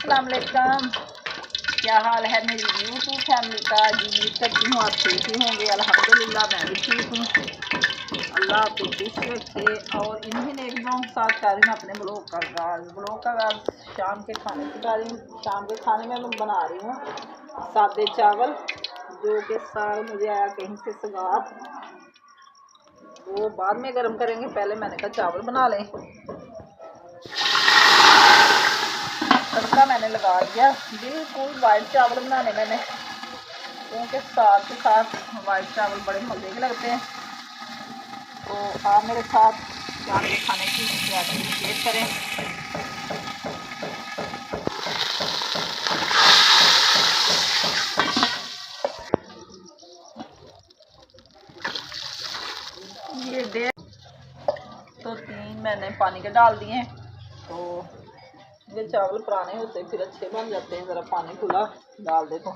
अस्सलाम वालेकुम। क्या हाल है मेरी यूट्यूब फैमिली का? जी उम्मीद करती हूँ आप ठीक ही होंगे। अल्हम्दुलिल्लाह मैं भी ठीक हूँ। अल्लाह आपको खुश रखे। और इन्हीं नेक दुआओं के साथ कर रही हूँ अपने ब्लॉग का आगाज़ शाम के खाने से कर रही हूँ। शाम के खाने में मैं बना रही हूँ सादे चावल, जो कि साग मुझे आया कहीं से सगात, वो बाद में गर्म करेंगे। पहले मैंने कहा चावल बना लें। तड़का मैंने लगा दिया। बिल्कुल वाइट चावल बनाने मैंने, क्योंकि साग के साथ वाइट चावल बड़े मज़े के लगते हैं। तो आप मेरे साथ शाम के खाने की रेसिपी शेयर करें। ये 3 मैंने पानी के डाल दिए। तो ये चावल पुराने होते फिर अच्छे बन जाते हैं। ज़रा पानी खुला डाल दे तो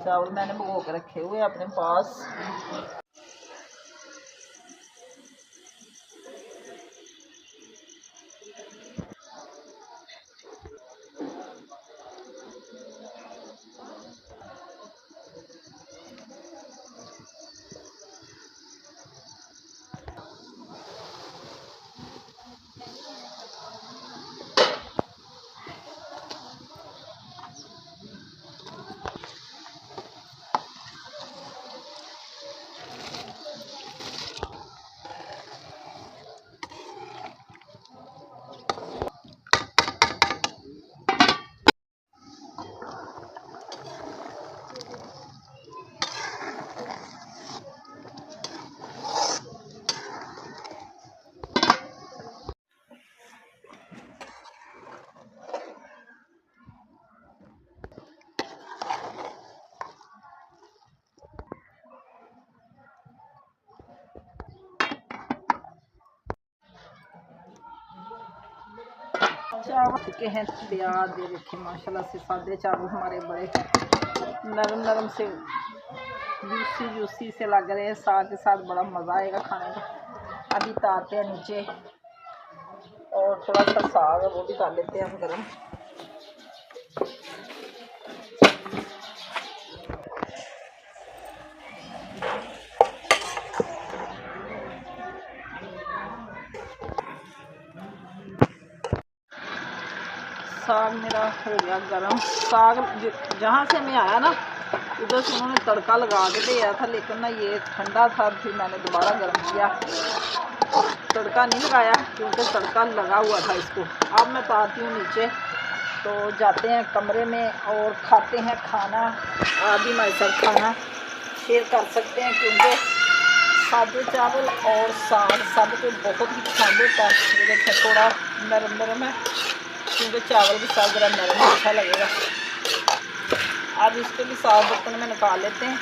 चावल मैंने भिगो के रखे हुए अपने पास। चावल के हैं तैयार, दे रखे माशाल्लाह से। सादे चावल हमारे बड़े नरम नरम से जूसी से लग रहे हैं। साग के साथ बड़ा मज़ा आएगा खाने का। अभी तारते हैं नीचे और थोड़ा सा साग है वो भी डाल लेते हैं हम गरम। साग मेरा हो गया गरम। साग जहाँ से मैं आया ना उधर से उन्होंने तड़का लगा के दिया था, लेकिन ना ये ठंडा था। फिर मैंने दोबारा गर्म किया, तड़का नहीं लगाया क्योंकि तड़का लगा हुआ था इसको। अब मैं तारती हूँ नीचे, तो जाते हैं कमरे में और खाते हैं खाना। आप भी हमारे साथ खाना शेयर कर सकते हैं, क्योंकि सादे चावल और साग सबको बहुत ही पसंद होता है। ये देखिए थोड़ा नरम नरम है, क्योंकि चावल के साथ ज़रा नरम अच्छा लगेगा। अब इसको भी साफ बर्तन में निकाल लेते हैं।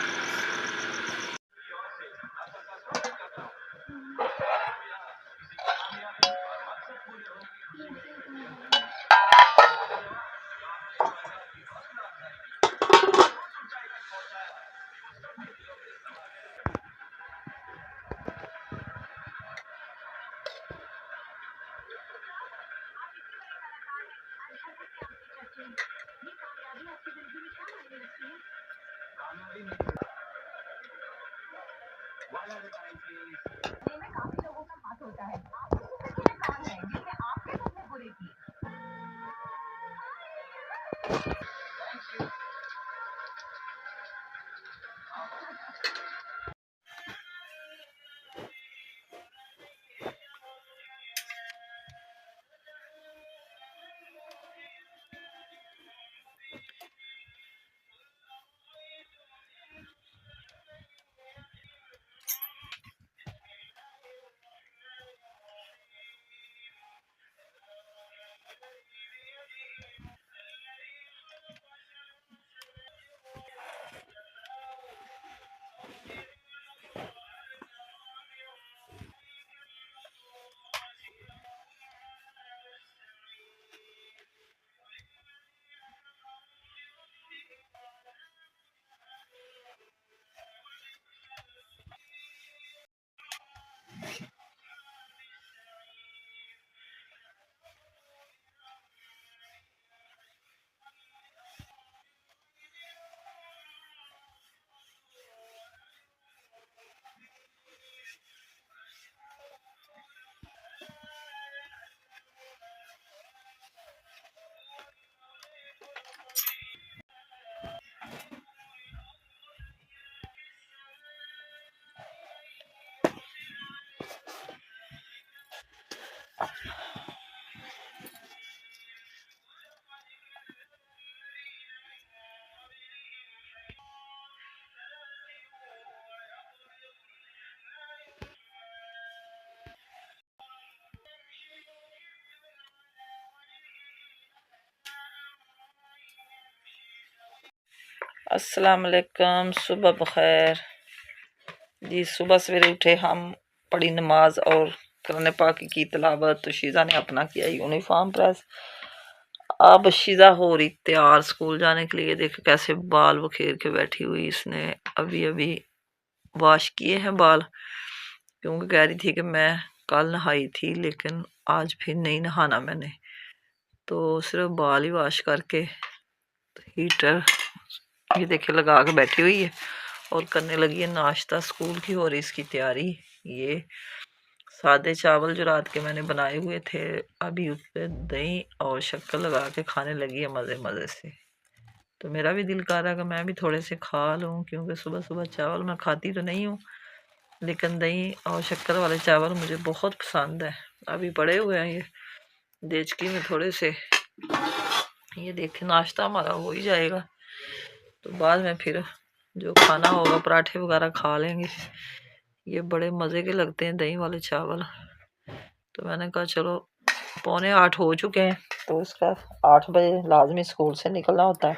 काफी लोगों का हाथ होता है। आप कौन है जिसने आपके सबसे बुरी की? अस्सलाम वालेकुम, सुबह बखैर जी। सुबह सवेरे उठे हम, पढ़ी नमाज और कुरान पाक की तिलावत। तो शीज़ा ने अपना किया यूनिफॉर्म प्रेस। अब शीज़ा हो रही तैयार स्कूल जाने के लिए। देखो कैसे बाल बखेर के बैठी हुई। इसने अभी अभी वॉश किए हैं बाल, क्योंकि कह रही थी कि मैं कल नहाई थी लेकिन आज फिर नहीं नहाना मैंने। तो सिर्फ बाल ही वॉश करके हीटर ये देखे लगा के बैठी हुई है और करने लगी है नाश्ता। स्कूल की हो रही इसकी तैयारी। ये सादे चावल जो रात के मैंने बनाए हुए थे, अभी उस पर दही और शक्कर लगा के खाने लगी है मज़े मज़े से। तो मेरा भी दिल कर रहा कि मैं भी थोड़े से खा लूँ, क्योंकि सुबह सुबह चावल मैं खाती तो नहीं हूँ, लेकिन दही और शक्कर वाले चावल मुझे बहुत पसंद है। अभी पड़े हुए हैं ये देचकी में थोड़े से। ये देखे नाश्ता हमारा हो ही जाएगा, तो बाद में फिर जो खाना होगा पराठे वगैरह खा लेंगे। ये बड़े मज़े के लगते हैं दही वाले चावल। तो मैंने कहा चलो 7:45 हो चुके हैं, तो इसका 8 बजे लाजमी स्कूल से निकलना होता है।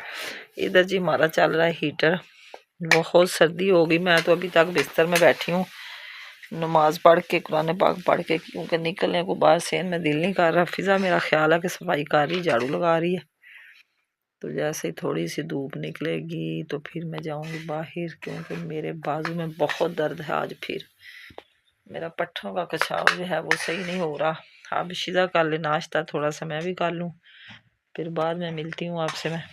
इधर जी हमारा चल रहा है हीटर। बहुत सर्दी हो गई। मैं तो अभी तक बिस्तर में बैठी हूँ नमाज पढ़ के, कुरान पाक पढ़ के, क्योंकि निकलने को बाहर सेन में दिल नहीं कर रहा। फिजा मेरा ख्याल है कि सफाई कर रही, झाड़ू लगा रही है। तो जैसे ही थोड़ी सी धूप निकलेगी तो फिर मैं जाऊंगी बाहर, क्योंकि मेरे बाजू में बहुत दर्द है। आज फिर मेरा पट्ठों का कछाव जो है वो सही नहीं हो रहा। अब शीज़ा कर ले नाश्ता, थोड़ा सा मैं भी कर लूँ, फिर बाद में मिलती हूँ आपसे मैं।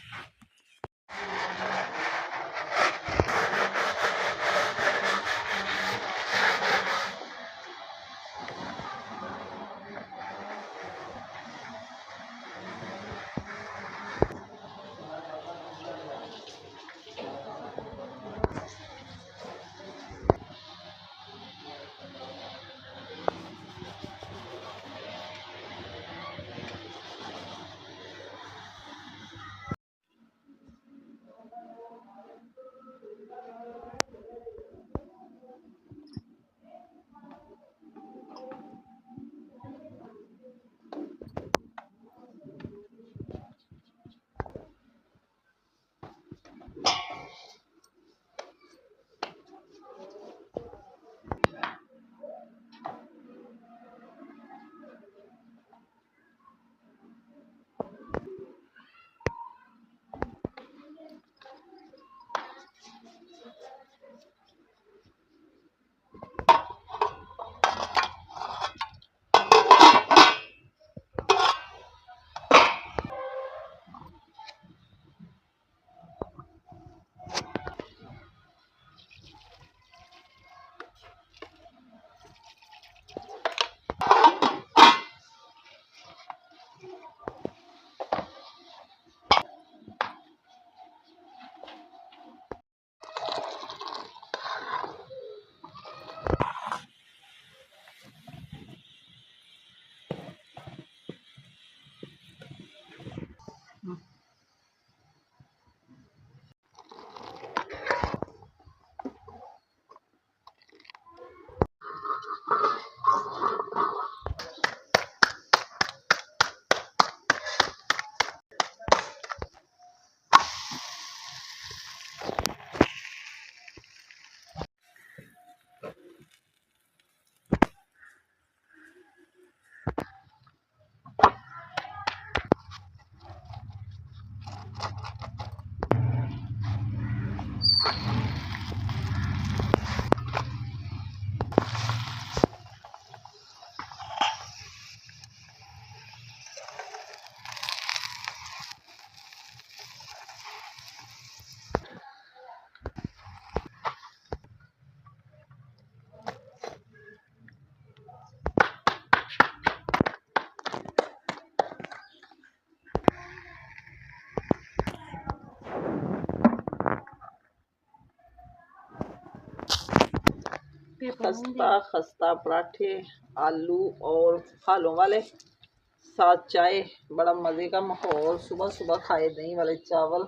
खस्ता खस्ता पराठे आलू और फालों वाले, साथ चाय। बड़ा मज़े का माहौल। सुबह सुबह खाए दही वाले चावल।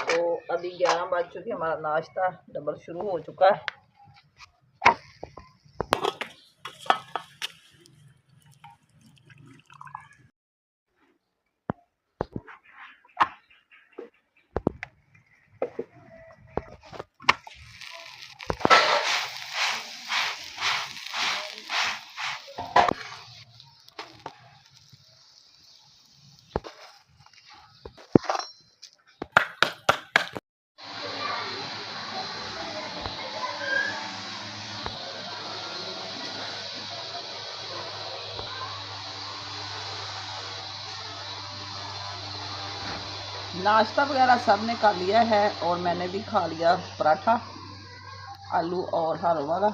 तो अभी 11 बज चुके, हमारा नाश्ता डबल शुरू हो चुका है। नाश्ता वगैरह सब ने कर लिया है और मैंने भी खा लिया पराठा आलू और हरों वाला,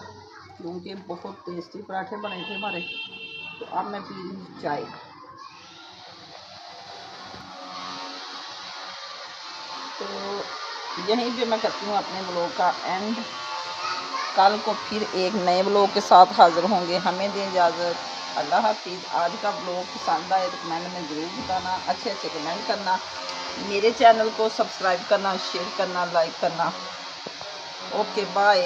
क्योंकि बहुत टेस्टी पराठे बने थे हमारे। तो अब मैं पी रही चाय। तो यहीं पे मैं करती हूँ अपने ब्लॉग का एंड। कल को फिर एक नए ब्लॉग के साथ हाज़िर होंगे। हमें दें इजाज़त। अल्लाह हाफिज़। आज का ब्लॉग पसंद आए तो कमेंट में ज़रूर बताना, अच्छे अच्छे कमेंट करना, मेरे चैनल को सब्सक्राइब करना, शेयर करना, लाइक करना। Okay bye.